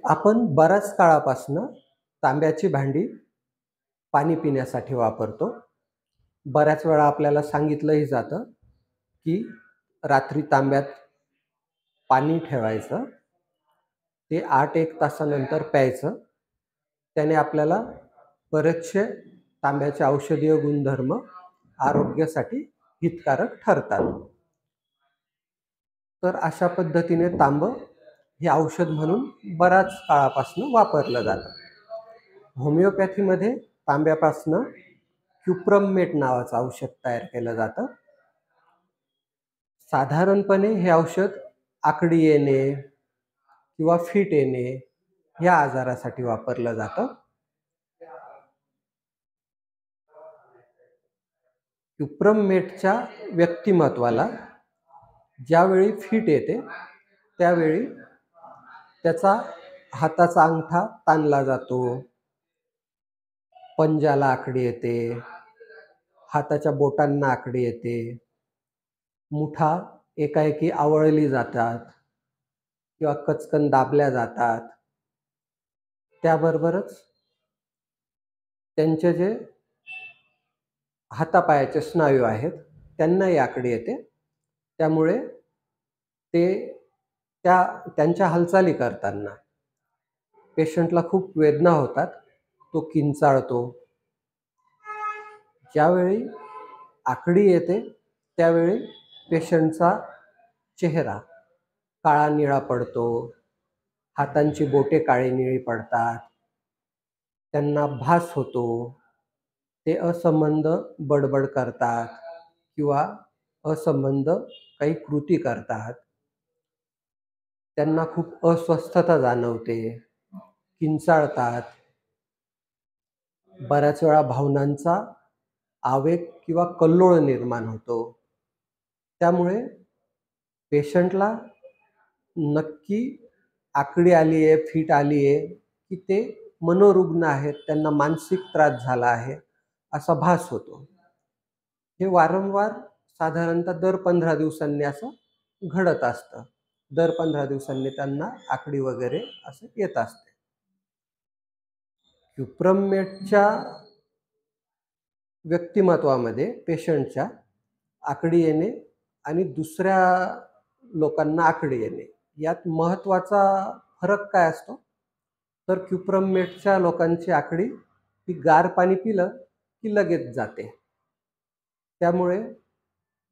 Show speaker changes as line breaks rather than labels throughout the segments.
आपण बऱ्याच काळापासनं तांब्याची भांडी पाणी पिण्यासाठी वापरतो. बऱ्याच वेळा आपल्याला सांगितलंही जातं, की रात्री तांब्यात पाणी ठेवायचं. ते 8-1 तासानंतर प्यायचं. त्याने आपल्याला बरेचसे तांब्याचे औषधीय गुणधर्म आरोग्यासाठी हितकारक ठरतात. तर अशा पद्धतीने तांबं हे औषध म्हणून बऱ्याच काळापासून वापरलं जातं. होमिओपॅथीमध्ये तांब्यापासनं क्युप्रमेट नावाचं औषध तयार केलं जातं. साधारणपणे हे औषध आकडी येणे किंवा फिट येणे या आजारासाठी वापरलं जातं. क्युप्रमेटच्या व्यक्तिमत्वाला ज्यावेळी फिट येते त्यावेळी त्याचा हाताचा अंगठा ताणला जातो, पंजाला आकडी येते, हाताच्या बोटांना आकडी येते, मुठा एकाएकी आवळली जातात किंवा कचकन दाबल्या जातात. त्याबरोबरच त्यांचे जे हातापायाचे स्नायू आहेत त्यांनाही आकडी येते. त्यामुळे त्यांच्या हालचाली करताना पेशंटला खूप वेदना होतात. तो किंचाळतो. ज्यावेळी आकडी येते त्यावेळी पेशंटचा चेहरा काळा निळा पडतो, हातांची बोटे काळी निळी पडतात, त्यांना भास होतो, ते असंबद्ध बडबड करतात किंवा असंबद्ध काही कृती करतात. त्यांना खूप अस्वस्थता जाणवते, किंचाळतात. बऱ्याच वेळा भावनांचा आवेग किंवा कल्लोळ निर्माण होतो. त्यामुळे पेशंटला नक्की आकडी आली आहे, फिट आली आहे, की ते मनोरुग्ण आहेत, त्यांना मानसिक त्रास झाला आहे, असा भास होतो. हे वारंवार साधारणतः दर 15 दिवसांनी असं घडत असतं. दर 15 दिवसांनी त्यांना आकडी वगैरे असं येत असते. क्युप्रमेटच्या व्यक्तिमत्वामध्ये पेशंटच्या आकडी येणे आणि दुसऱ्या लोकांना आकडी येणे यात महत्त्वाचा फरक काय असतो? तर क्युप्रमेटच्या लोकांची आकडी ही गार पाणी पिलं की लगेच जाते. त्यामुळे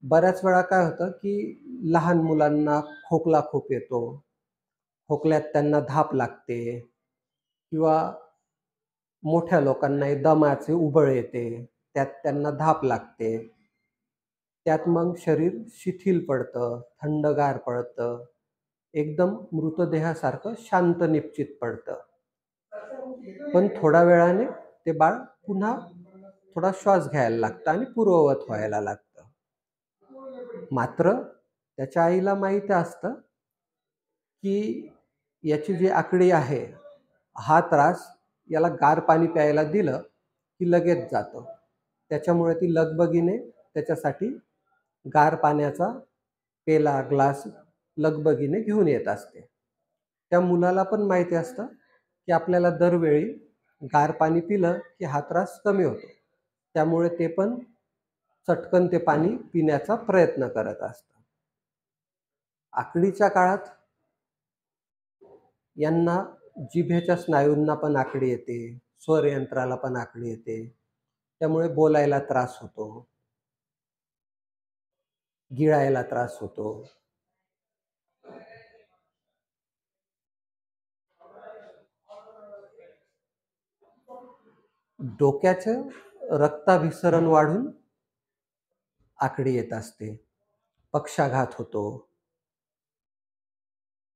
बऱ्याच वेळा काय होतं, की लहान मुलांना खोकला खूप येतो. खोकल्यात त्यांना धाप लागते किंवा मोठ्या लोकांनाही दमाचे उबळ येते. त्यात त्यांना धाप लागते. त्यात मग शरीर शिथिल पडतं, थंडगार पडतं, एकदम मृतदेहासारखं शांत निपचित पडतं. पण थोड्या वेळाने ते बाळ पुन्हा थोडा श्वास घ्यायला लागतं आणि पूर्ववत व्हायला लागतं. मात्र त्याच्या आईला माहीत असतं, की याची जी आकडी आहे, हा त्रास याला गार पाणी प्यायला दिलं की लगेच जातं. त्याच्यामुळे ती लगबगीने त्याच्यासाठी गार पाण्याचा पेला, ग्लास लगबगीने घेऊन येत असते. त्या मुलाला पण माहिती असतं, की आपल्याला दरवेळी गार पाणी पिलं की हा त्रास कमी होतो. त्यामुळे ते पण चटकन ते पाणी पिण्याचा प्रयत्न करत असतं. आकडीच्या काळात यांना जिभेच्या स्नायूंना पण आकडी येते, स्वरयंत्राला पण आकडी येते. त्यामुळे बोलायला त्रास होतो, गिळायला त्रास होतो. डोक्याचं रक्ताभिसरण वाढून आकडी येत असते, पक्षाघात होतो.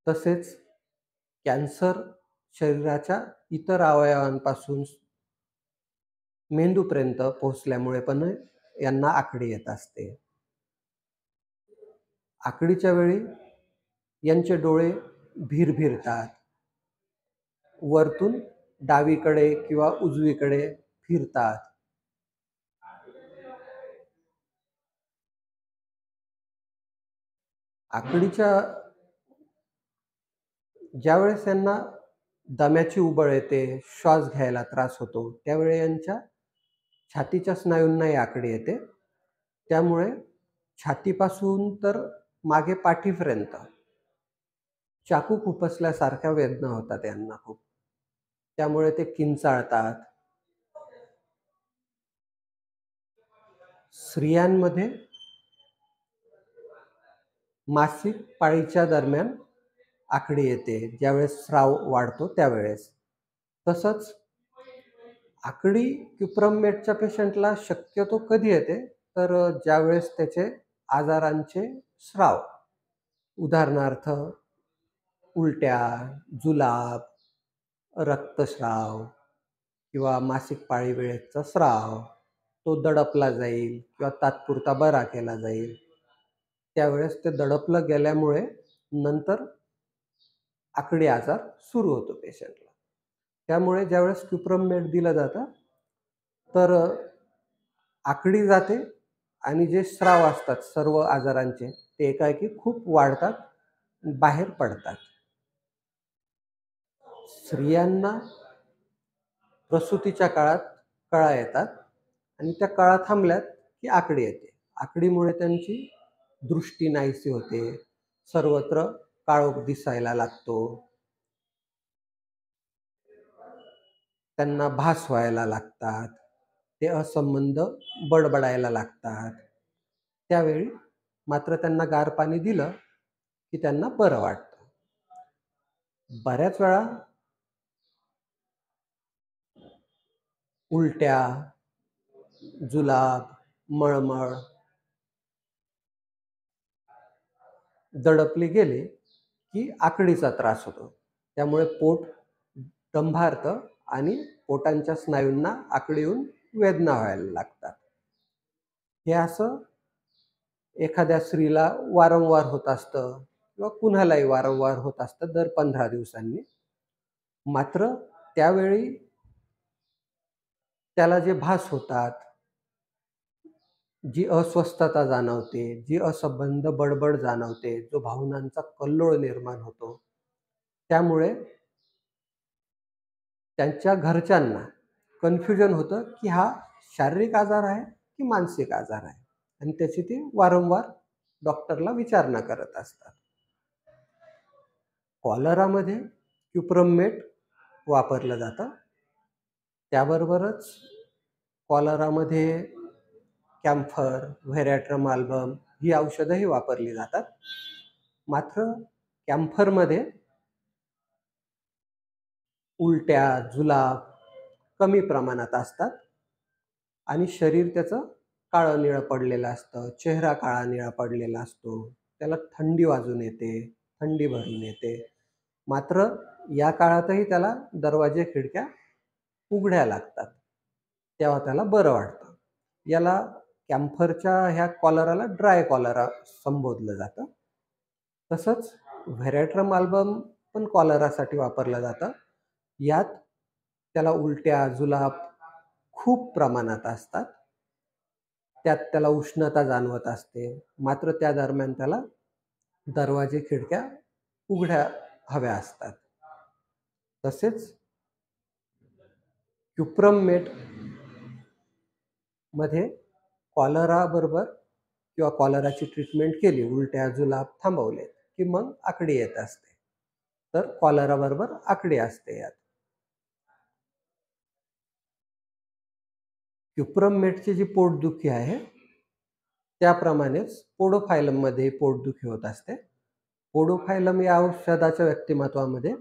तसेच कॅन्सर शरीराच्या इतर अवयवांपासून मेंदूपर्यंत पोहोचल्यामुळे पण यांना आकडी येत असते. आकडीच्या वेळी यांचे डोळे भिरभिरतात, वरतून डावीकडे किंवा उजवीकडे फिरतात. आकडीच्या ज्यावेळेस यांना दम्याची उबळ येते, श्वास घ्यायला त्रास होतो, त्यावेळी यांच्या छातीच्या स्नायूंनाही आकडी येते. त्यामुळे छातीपासून तर मागे पाठीपर्यंत चाकू खुपसल्यासारख्या वेदना होतात यांना खूप. त्यामुळे ते किंचाळतात. स्त्रियांमध्ये मासिक पाळीच्या दरम्यान आकडी येते, ज्यावेळेस स्राव वाढतो त्यावेळेस. तसंच आकडी क्युप्रममेटच्या पेशंटला शक्यतो कधी येते, तर ज्यावेळेस त्याचे आजारांचे स्राव, उदाहरणार्थ उलट्या, जुलाब, रक्तस्राव किंवा मासिक पाळी वेळेचा स्राव, तो दडपला जाईल किंवा तात्पुरता बरा केला जाईल. त्यावेळेस ते दडपलं गेल्यामुळे नंतर आकडी आजार सुरू होतो पेशंटला. त्यामुळे ज्यावेळेस क्युप्रममेट दिलं जातं, तर आकडी जाते आणि जे स्राव असतात सर्व आजारांचे, ते एकाएकी खूप वाढतात, बाहेर पडतात. स्त्रियांना प्रसूतीच्या काळात कळा येतात आणि त्या कळा थांबल्यात की आकडी येते. आकडीमुळे त्यांची दृष्टी नाहीशी होते, सर्वत्र काळोख दिसायला लागतो, त्यांना भास व्हायला लागतात, ते असंबंध बडबडायला लागतात. त्यावेळी मात्र त्यांना गार पाणी दिलं की त्यांना बरं वाटतं. बऱ्याच वेळा उलट्या, जुलाब, मळमळ दडपले गेले की आकडीचा त्रास होतो. त्यामुळे पोट दंभारतं आणि पोटांच्या स्नायूंना आकडी येऊन वेदना व्हायला लागतात. हे असं एखाद्या स्त्रीला वारंवार होत असतं किंवा कुणालाही वारंवार होत असतं दर 15 दिवसांनी. मात्र त्यावेळी त्याला जे भास होतात, जी अस्वस्थता जाणवते, जी असंबद्ध बडबड जाणवते, जो भावनांचा कल्लोळ निर्माण होतो, त्यामुळे त्यांच्या घरच्यांना कन्फ्युजन होतं की हा शारीरिक आजार आहे की मानसिक आजार आहे, आणि त्याची ते वारंवार डॉक्टरला विचारणा करत असतात. कॉलरामध्ये क्युप्रममेट वापरलं जातं. त्याबरोबरच कॉलरामध्ये कॅम्फर, व्हेरॅट्रम अल्बम ही औषधंही वापरली जातात. मात्र कॅम्फरमध्ये उलट्या, जुलाब कमी प्रमाणात असतात आणि शरीर त्याचं काळं निळं पडलेलं असतं, चेहरा काळा निळा पडलेला असतो, त्याला थंडी वाजून येते, थंडी भरून येते. मात्र या काळातही त्याला दरवाजे खिडक्या उघड्या लागतात, तेव्हा त्याला बरं वाटतं. याला कॅम्फरच्या ह्या कॉलराला ड्राय कॉलरा संबोधलं जातं. तसंच व्हेरॅट्रम अल्बम पण कॉलरासाठी वापरलं जातं. यात त्याला उलट्या, जुलाब खूप प्रमाणात असतात. त्यात त्याला उष्णता जाणवत असते. मात्र त्या दरम्यान त्याला दरवाजे खिडक्या उघड्या हव्या असतात. तसेच क्युप्रममेट मध्ये कॉलराबरोबर किंवा कॉलराची ट्रीटमेंट केली, उलट्या, जुलाब थांबवले, की मग आकडी येत असते. तर कॉलराबरोबर आकडी असते यात. क्युप्रममेटची जी पोटदुखी आहे, त्याप्रमाणेच पोडोफायलममध्ये पोटदुखी होत असते. पोडोफायलम या औषधाच्या व्यक्तिमत्वामध्ये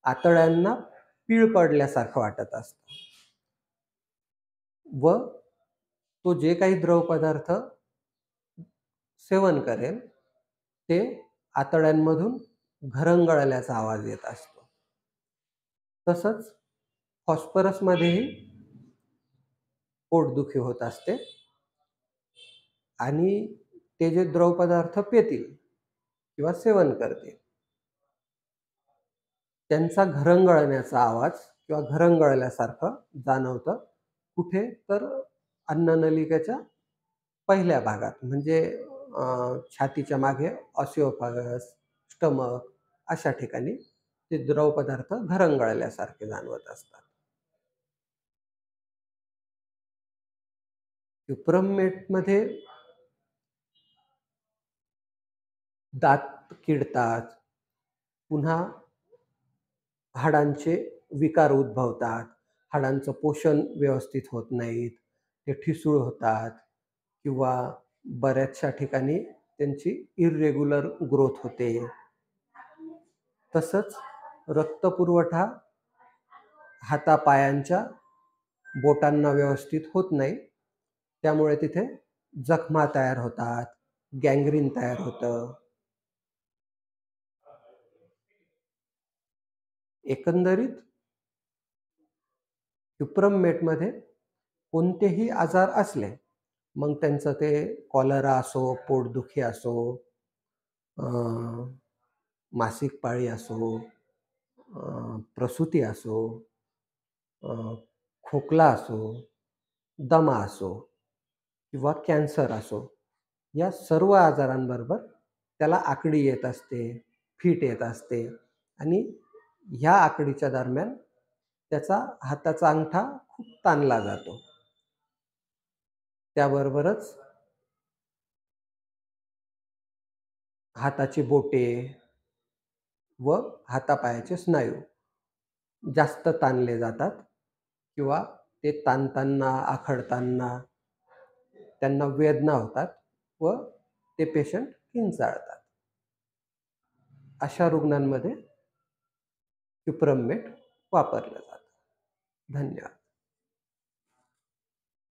आतड्यांना पीळ पडल्यासारखं वाटत असतं व तो जे काही द्रवपदार्थ सेवन करेल ते आतड्यांमधून घरंगळल्याचा आवाज येत असतो. तसंच फॉस्फरसमध्येही पोटदुखी होत असते आणि ते जे द्रवपदार्थ पितील किंवा सेवन करतील, त्यांचा घरंगळण्याचा आवाज किंवा घरंगळल्यासारखं जाणवतं. कुठे तर अन्ननलिकेच्या पहिल्या भागात, म्हणजे छातीच्या मागे ऑसिओफॅगस, स्टमक अशा ठिकाणी ते द्रव पदार्थ घरंगळल्यासारखे जाणवत असतात. क्युप्रममेटमध्ये दात किडतात, पुन्हा हाडांचे विकार उद्भवतात, हाडांचं पोषण व्यवस्थित होत नाहीत, ते ठिसूळ होतात किंवा बऱ्याचशा ठिकाणी त्यांची इर्रेग्युलर ग्रोथ होते. तसंच रक्तपुरवठा हातापायांच्या बोटांना व्यवस्थित होत नाही, त्यामुळे तिथे जखमा तयार होतात, गँग्रीन तयार होतं. एकंदरीत क्युप्रममेटमध्ये कोणतेही आजार असले, मग त्यांचं ते कॉलरा असो, पोटदुखी असो, मासिक पाळी असो, प्रसूती असो, खोकला असो, दमा असो किंवा कॅन्सर असो, या सर्व आजारांबरोबर त्याला आकडी येत असते, फिट येत असते आणि ह्या आकडीच्या दरम्यान त्याचा हाताचा अंगठा खूप ताणला जातो. त्याबरोबरच हाताची बोटे व हातापायाचे स्नायू जास्त ताणले जातात किंवा ते ताणताना, आखडताना त्यांना वेदना होतात व ते पेशंट किंचाळतात. अशा रुग्णांमध्ये क्युप्रममेट वापरलं जातं. धन्यवाद.